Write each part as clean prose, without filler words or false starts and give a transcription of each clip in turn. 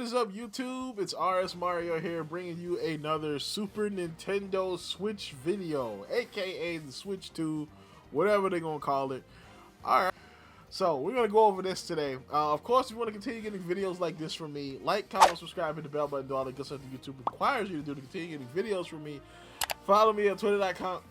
What is up, YouTube? It's RSMario here, bringing you another Super Nintendo Switch video, aka the Switch 2, whatever they're gonna call it. Alright, so we're gonna go over this today. Of course, if you want to continue getting videos like this from me, like, comment, subscribe, hit the bell button, do all the good stuff that YouTube requires you to do to continue getting videos from me. Follow me at twitter.com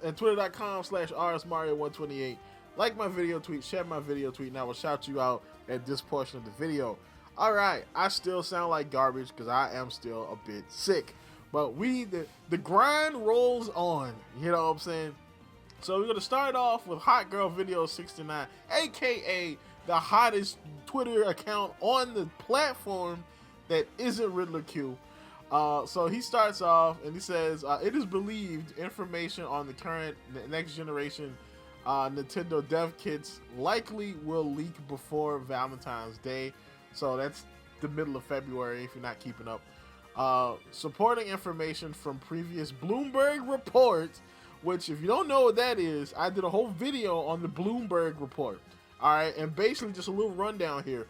and twitter.com/rsmario128. Like my video tweet, share my video tweet, and I will shout you out at this portion of the video. Alright, I still sound like garbage because I am still a bit sick. But the grind rolls on, you know what I'm saying? So we're going to start off with Hot Girl Video 69, aka the hottest Twitter account on the platform that isn't Riddler Q. So he starts off and he says, it is believed information on the current next generation Nintendo dev kits likely will leak before Valentine's Day. So that's the middle of February if you're not keeping up. Supporting information from previous Bloomberg reports, which if you don't know what that is, I did a whole video on the Bloomberg report. Alright, and basically just a little rundown here.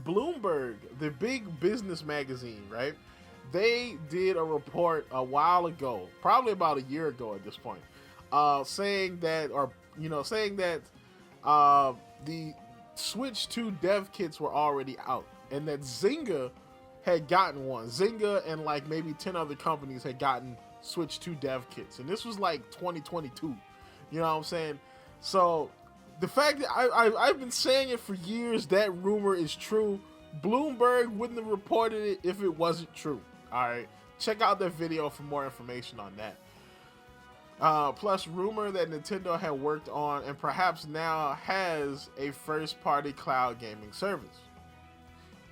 Bloomberg, the big business magazine, right? They did a report a while ago, probably about a year ago at this point, saying that the Switch 2 dev kits were already out, and that Zynga had gotten one. Zynga and like maybe 10 other companies had gotten Switch 2 dev kits, and this was like 2022. You know what I'm saying? So the fact that I've been saying it for years, that rumor is true. Bloomberg wouldn't have reported it if it wasn't true. All right, check out that video for more information on that. Plus, rumor that Nintendo had worked on and perhaps now has a first-party cloud gaming service.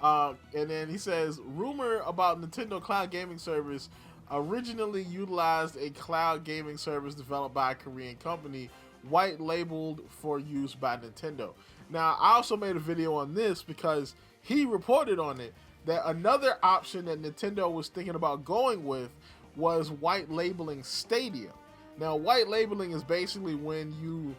And then he says, rumor about Nintendo cloud gaming service originally utilized a cloud gaming service developed by a Korean company, white labeled for use by Nintendo. Now, I also made a video on this because he reported on it that another option that Nintendo was thinking about going with was white labeling Stadia. Now, white labeling is basically when you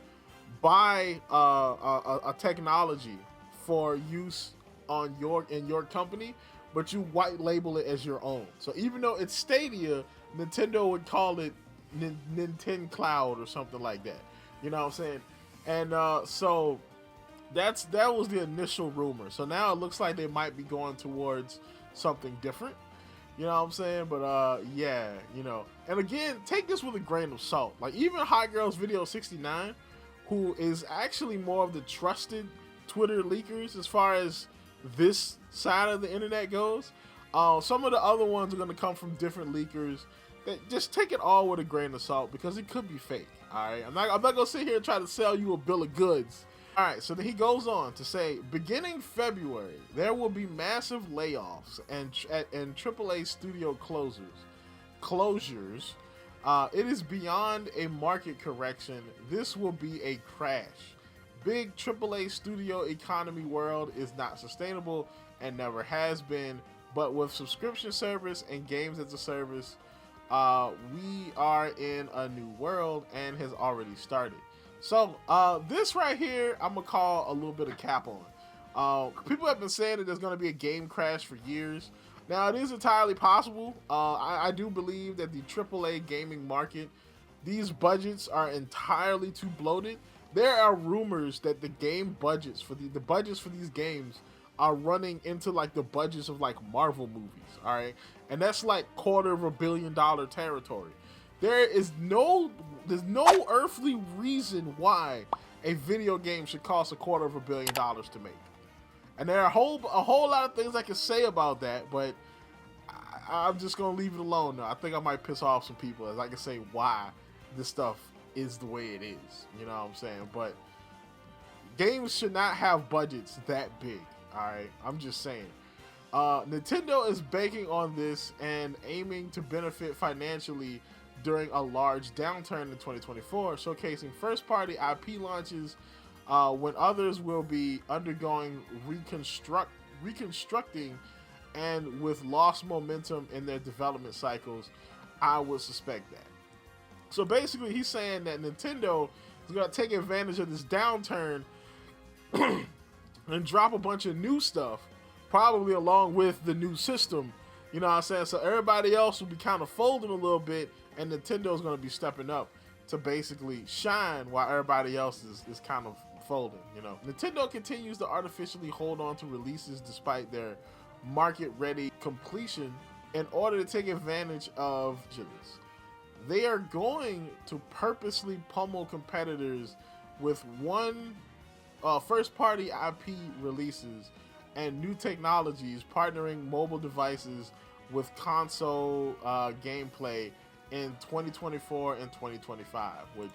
buy a technology for use on in your company, but you white label it as your own. So even though it's Stadia, Nintendo would call it Nintendo Cloud or something like that. You know what I'm saying? And so that was the initial rumor. So now it looks like they might be going towards something different. You know what I'm saying? But yeah, you know. And again, take this with a grain of salt. Like even Hot Girls Video 69, who is actually more of the trusted Twitter leakers as far as this side of the internet goes. Some of the other ones are going to come from different leakers. Just take it all with a grain of salt because it could be fake. All right, I'm not going to sit here and try to sell you a bill of goods. All right, so then he goes on to say, beginning February, there will be massive layoffs and AAA studio closures. It is beyond a market correction. This will be a crash. Big AAA studio economy world is not sustainable and never has been, but with subscription service and games as a service, we are in a new world and has already started. So this right here, I'm gonna call a little bit of cap on. People have been saying that there's gonna be a game crash for years. Now it is entirely possible. I do believe that the AAA gaming market, these budgets are entirely too bloated. There are rumors that the game budgets for the budgets for these games are running into like the budgets of like Marvel movies. All right, and that's like $250 million territory. There's no earthly reason why a video game should cost $250 million to make. And there are a whole lot of things I can say about that, but I'm just gonna leave it alone now. I think I might piss off some people as I can say why this stuff is the way it is. You know what I'm saying? But games should not have budgets that big. All right, I'm just saying. Nintendo is banking on this and aiming to benefit financially during a large downturn in 2024, showcasing first-party IP launches when others will be undergoing reconstructing and with lost momentum in their development cycles. I would suspect that. So basically, he's saying that Nintendo is going to take advantage of this downturn and drop a bunch of new stuff probably along with the new system. You know what I'm saying? So everybody else will be kind of folding a little bit, and Nintendo's going to be stepping up to basically shine while everybody else is kind of folding, you know. Nintendo continues to artificially hold on to releases despite their market-ready completion in order to take advantage of this. They are going to purposely pummel competitors with first-party IP releases and new technologies, partnering mobile devices with console gameplay in 2024 and 2025, which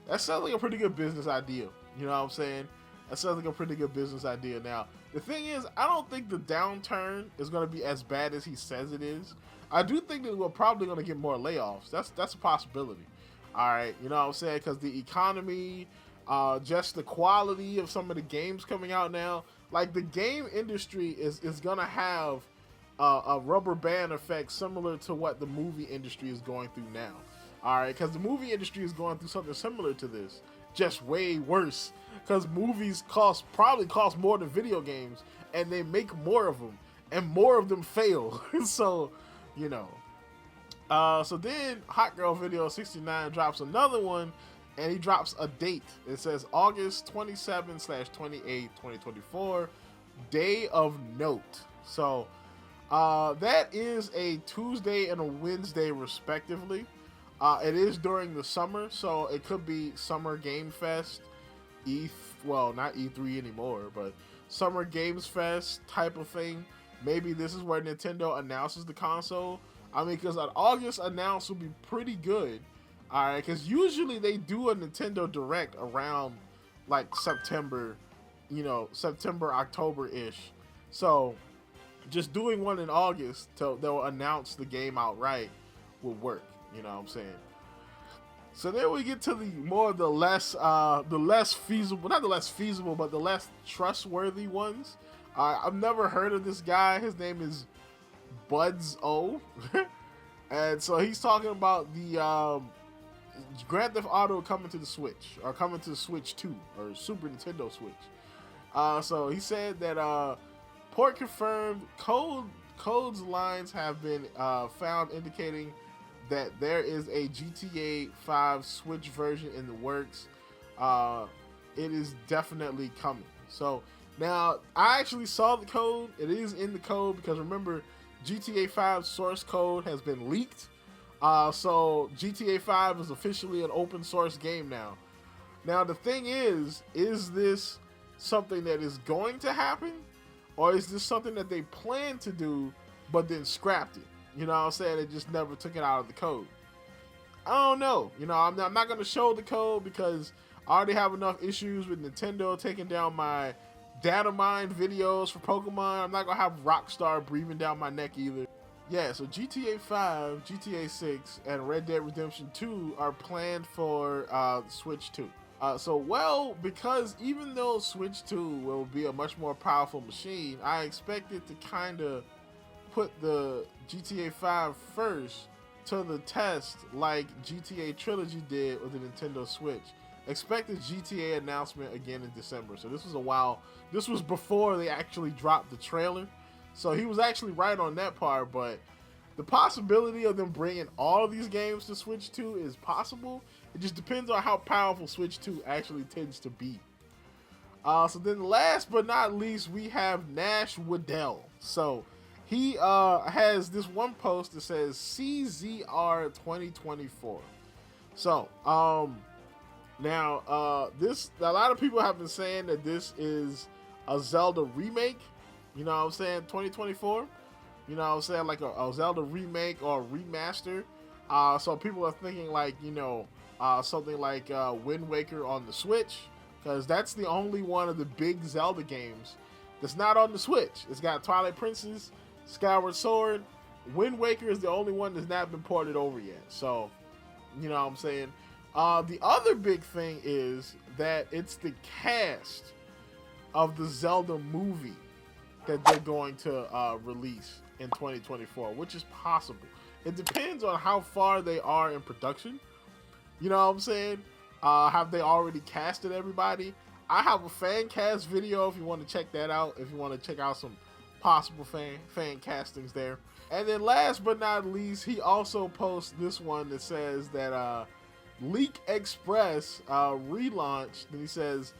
that sounds like a pretty good business idea. You know what I'm saying? That sounds like a pretty good business idea. Now, the thing is, I don't think the downturn is going to be as bad as he says it is. I do think that we're probably going to get more layoffs. That's a possibility. All right, you know what I'm saying? Because the economy, just the quality of some of the games coming out now, like the game industry is going to have a rubber band effect similar to what the movie industry is going through now. All right, because the movie industry is going through something similar to this, just way worse. Because movies probably cost more than video games, and they make more of them, and more of them fail. So, you know. So then Hot Girl Video 69 drops another one, and he drops a date. It says August 27/28, 2024, day of note. So that is a Tuesday and a Wednesday respectively. It is during the summer, so it could be Summer Game Fest, not E3 anymore, but Summer Games Fest type of thing. Maybe this is where Nintendo announces the console. I mean, because an August announce would be pretty good. All right, because usually they do a Nintendo Direct around like September, October-ish. So just doing one in August till they'll announce the game outright will work. You know what I'm saying? So then we get to the less feasible, but the less trustworthy ones. I've never heard of this guy. His name is Buds O. And so he's talking about the Grand Theft Auto coming to the Switch, or coming to the Switch 2, or Super Nintendo Switch. So he said that port confirmed codes lines have been found indicating that there is a GTA 5 Switch version in the works. It is definitely coming. So now I actually saw the code. It is in the code because remember, GTA 5 source code has been leaked. So GTA 5 is officially an open source game now. Now the thing is this something that is going to happen, or is this something that they plan to do but then scrapped it? You know what I'm saying? They just never took it out of the code. I don't know. You know, I'm not going to show the code because I already have enough issues with Nintendo taking down my data mine videos for Pokemon. I'm not going to have Rockstar breathing down my neck either. Yeah, so GTA 5, GTA 6, and Red Dead Redemption 2 are planned for Switch 2. Because even though Switch 2 will be a much more powerful machine, I expect it to kind of put the GTA 5 first to the test like GTA Trilogy did with the Nintendo Switch. Expect the GTA announcement again in December. So this was before they actually dropped the trailer. So he was actually right on that part, but the possibility of them bringing all of these games to Switch 2 is possible. It just depends on how powerful Switch 2 actually tends to be. So then last but not least, we have Nash Weedle. So he has this one post that says CZR 2024. So, now, a lot of people have been saying that this is a Zelda remake. You know what I'm saying? 2024. You know what I'm saying? Like a Zelda remake or a remaster. So people are thinking like, something like Wind Waker on the Switch. Because that's the only one of the big Zelda games that's not on the Switch. It's got Twilight Princess, Skyward Sword. Wind Waker is the only one that's not been ported over yet. So, you know what I'm saying? The other big thing is that it's the cast of the Zelda movie that they're going to release in 2024, which is possible. It depends on how far they are in production. You know what I'm saying? Have they already casted everybody? I have a fan cast video if you want to check that out. If you want to check out some possible fan castings there. And then last but not least, he also posts this one that says that Leak Express relaunched. And he says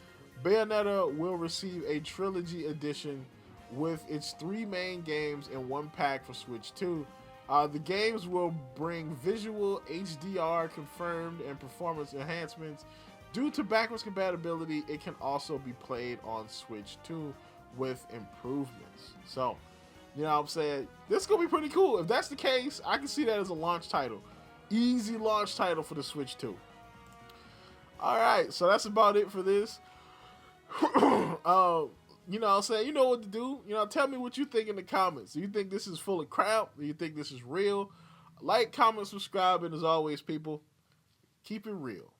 Bayonetta will receive a Trilogy edition with its 3 main games in one pack for Switch 2. The games will bring visual HDR confirmed and performance enhancements. Due to backwards compatibility, it can also be played on Switch 2 with improvements. So, you know what I'm saying? This is going to be pretty cool. If that's the case, I can see that as a launch title. Easy launch title for the Switch 2. Alright, so that's about it for this. You know what I'm saying? You know what to do. You know, tell me what you think in the comments. Do you think this is full of crap? Do you think this is real? Like, comment, subscribe, and as always, people, keep it real.